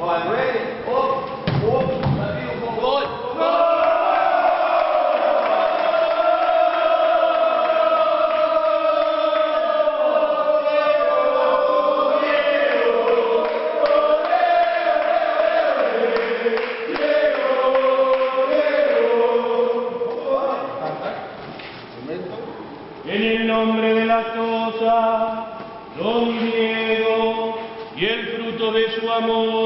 Alright, ready? Up, good. En el nombre de la cosa, lo miedo y el fruto de su amor.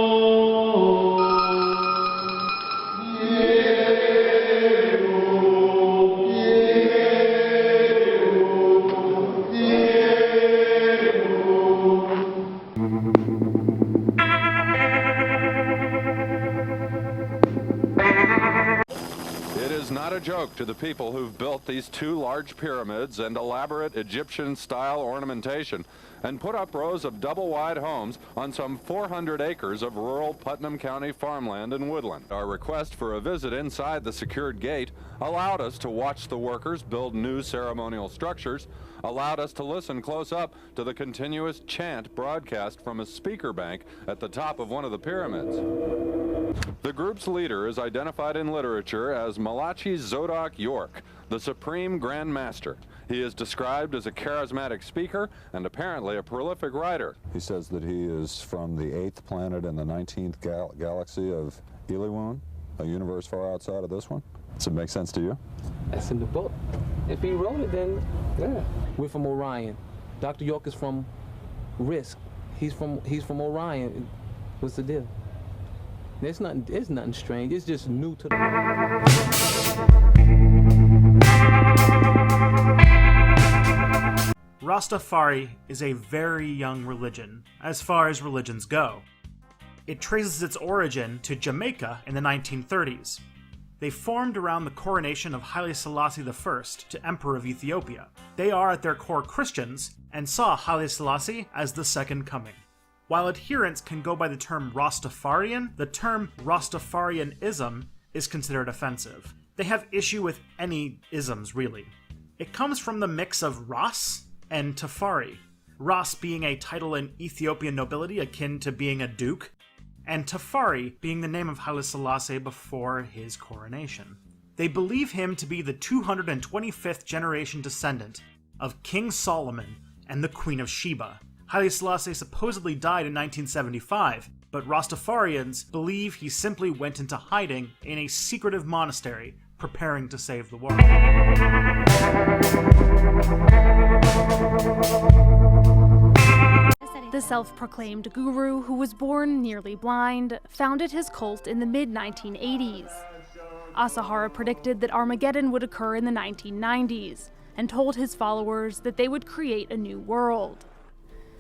It is not a joke to the people who've built these two large pyramids and elaborate Egyptian-style ornamentation and put up rows of double-wide homes on some 400 acres of rural Putnam County farmland and woodland. Our request for a visit inside the secured gate allowed us to watch the workers build new ceremonial structures, allowed us to listen close up to the continuous chant broadcast from a speaker bank at the top of one of the pyramids. The group's leader is identified in literature as Malachi Zodok York, the Supreme Grand Master. He is described as a charismatic speaker and apparently a prolific writer. He says that he is from the 8th planet in the 19th galaxy of Eliwun, a universe far outside of this one. Does it make sense to you? That's in the book. If he wrote it, then yeah. We're from Orion. Dr. York is from Risk. He's from Orion. What's the deal? It's nothing strange. It's just new to the... Rastafari is a very young religion, as far as religions go. It traces its origin to Jamaica in the 1930s. They formed around the coronation of Haile Selassie I to Emperor of Ethiopia. They are at their core Christians, and saw Haile Selassie as the Second Coming. While adherents can go by the term Rastafarian, the term Rastafarianism is considered offensive. They have issue with any isms, really. It comes from the mix of Ras and Tafari. Ras being a title in Ethiopian nobility akin to being a duke, and Tafari being the name of Haile Selassie before his coronation. They believe him to be the 225th generation descendant of King Solomon and the Queen of Sheba. Haile Selassie supposedly died in 1975, but Rastafarians believe he simply went into hiding in a secretive monastery, preparing to save the world. The self-proclaimed guru, who was born nearly blind, founded his cult in the mid-1980s. Asahara predicted that Armageddon would occur in the 1990s, and told his followers that they would create a new world.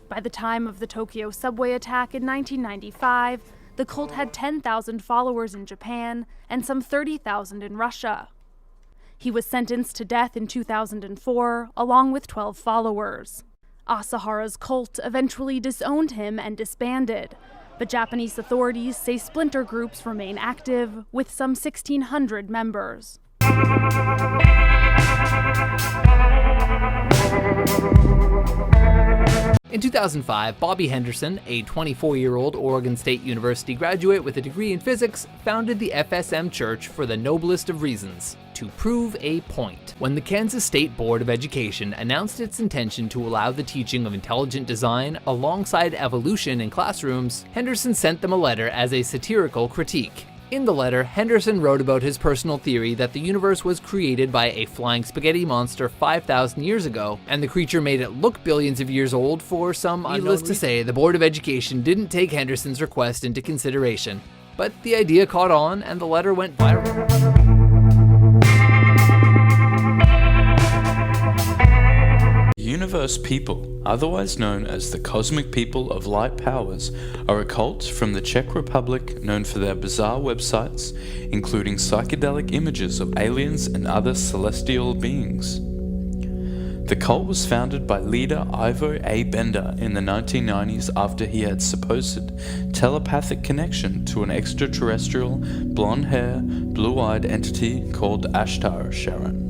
By the time of the Tokyo subway attack in 1995, the cult had 10,000 followers in Japan and some 30,000 in Russia. He was sentenced to death in 2004, along with 12 followers. Asahara's cult eventually disowned him and disbanded, but Japanese authorities say splinter groups remain active, with some 1,600 members. In 2005, Bobby Henderson, a 24-year-old Oregon State University graduate with a degree in physics, founded the FSM Church for the noblest of reasons: to prove a point. When the Kansas State Board of Education announced its intention to allow the teaching of intelligent design alongside evolution in classrooms, Henderson sent them a letter as a satirical critique. In the letter, Henderson wrote about his personal theory that the universe was created by a flying spaghetti monster 5,000 years ago, and the creature made it look billions of years old for some unknown reason. Needless to say, the Board of Education didn't take Henderson's request into consideration, but the idea caught on and the letter went viral. Universe people, otherwise known as the cosmic people of light powers, are a cult from the Czech Republic known for their bizarre websites, including psychedelic images of aliens and other celestial beings. The cult was founded by leader Ivo A. Benda in the 1990s after he had supposed telepathic connection to an extraterrestrial, blonde-hair, blue-eyed entity called Ashtar Sharon.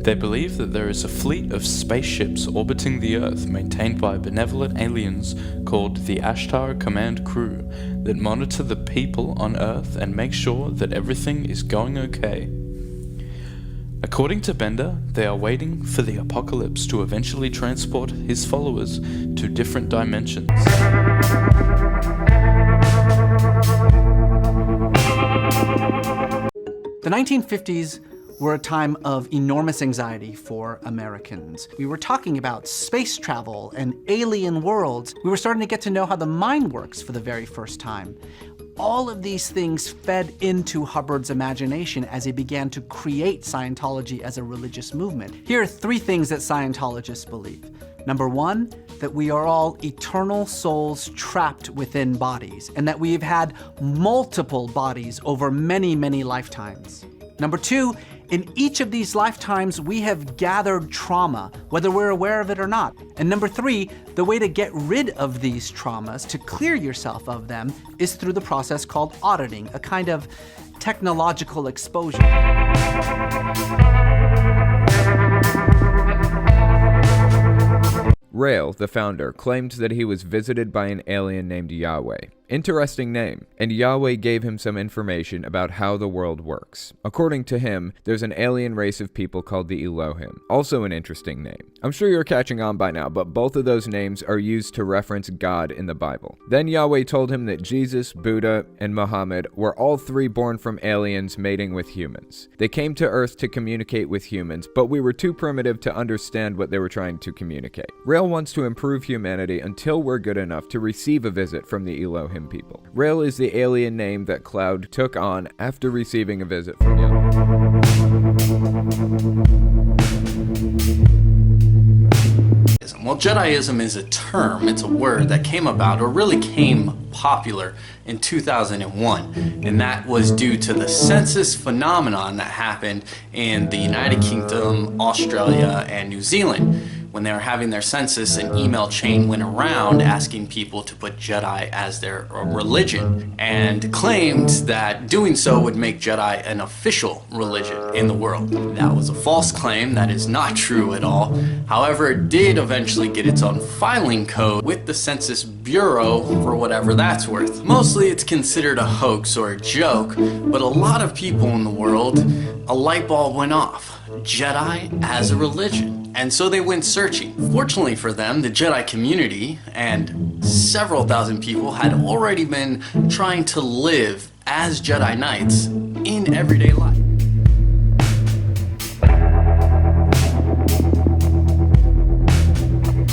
They believe that there is a fleet of spaceships orbiting the Earth maintained by benevolent aliens called the Ashtar Command Crew that monitor the people on Earth and make sure that everything is going okay. According to Benda, they are waiting for the apocalypse to eventually transport his followers to different dimensions. The 1950s were a time of enormous anxiety for Americans. We were talking about space travel and alien worlds. We were starting to get to know how the mind works for the very first time. All of these things fed into Hubbard's imagination as he began to create Scientology as a religious movement. Here are 3 things that Scientologists believe. Number 1, that we are all eternal souls trapped within bodies, and that we've had multiple bodies over many, many lifetimes. Number 2, in each of these lifetimes, we have gathered trauma, whether we're aware of it or not. And number 3, the way to get rid of these traumas, to clear yourself of them, is through the process called auditing, a kind of technological exposure. Rael, the founder, claimed that he was visited by an alien named Yahweh. Interesting name, and Yahweh gave him some information about how the world works. According to him, there's an alien race of people called the Elohim, also an interesting name. I'm sure you're catching on by now, but both of those names are used to reference God in the Bible. Then Yahweh told him that Jesus, Buddha, and Muhammad were all 3 born from aliens mating with humans. They came to Earth to communicate with humans, but we were too primitive to understand what they were trying to communicate. Rael wants to improve humanity until we're good enough to receive a visit from the Elohim people. Rael is the alien name that Cloud took on after receiving a visit from Yahweh. Well, Jediism is a term, it's a word that came about, or really came popular in 2001, and that was due to the census phenomenon that happened in the United Kingdom, Australia, and New Zealand. When they were having their census, an email chain went around asking people to put Jedi as their religion, and claimed that doing so would make Jedi an official religion in the world. That was a false claim. That is not true at all. However, it did eventually get its own filing code with the Census Bureau for whatever that's worth. Mostly it's considered a hoax or a joke, but a lot of people in the world, a light bulb went off. Jedi as a religion. And so they went searching. Fortunately for them, the Jedi community and several thousand people had already been trying to live as Jedi Knights in everyday life.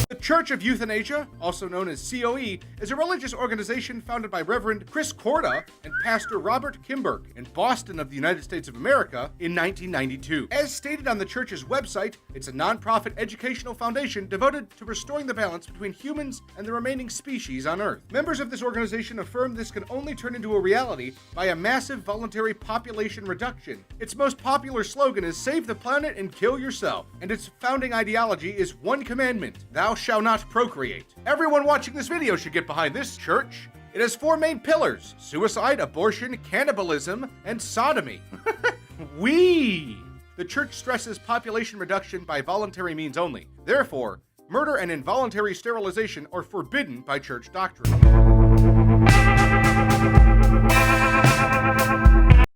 The Church of Euthanasia, also known as COE, is a religious organization founded by Reverend Chris Corda and Pastor Robert Kimberg in Boston of the United States of America in 1992. As stated on the church's website, it's a non-profit educational foundation devoted to restoring the balance between humans and the remaining species on Earth. Members of this organization affirm this can only turn into a reality by a massive voluntary population reduction. Its most popular slogan is "Save the planet and kill yourself," and its founding ideology is one commandment: thou shalt not procreate. Everyone watching this video should get behind this church. It has 4 main pillars: suicide, abortion, cannibalism, and sodomy. The church stresses population reduction by voluntary means only. Therefore, murder and involuntary sterilization are forbidden by church doctrine.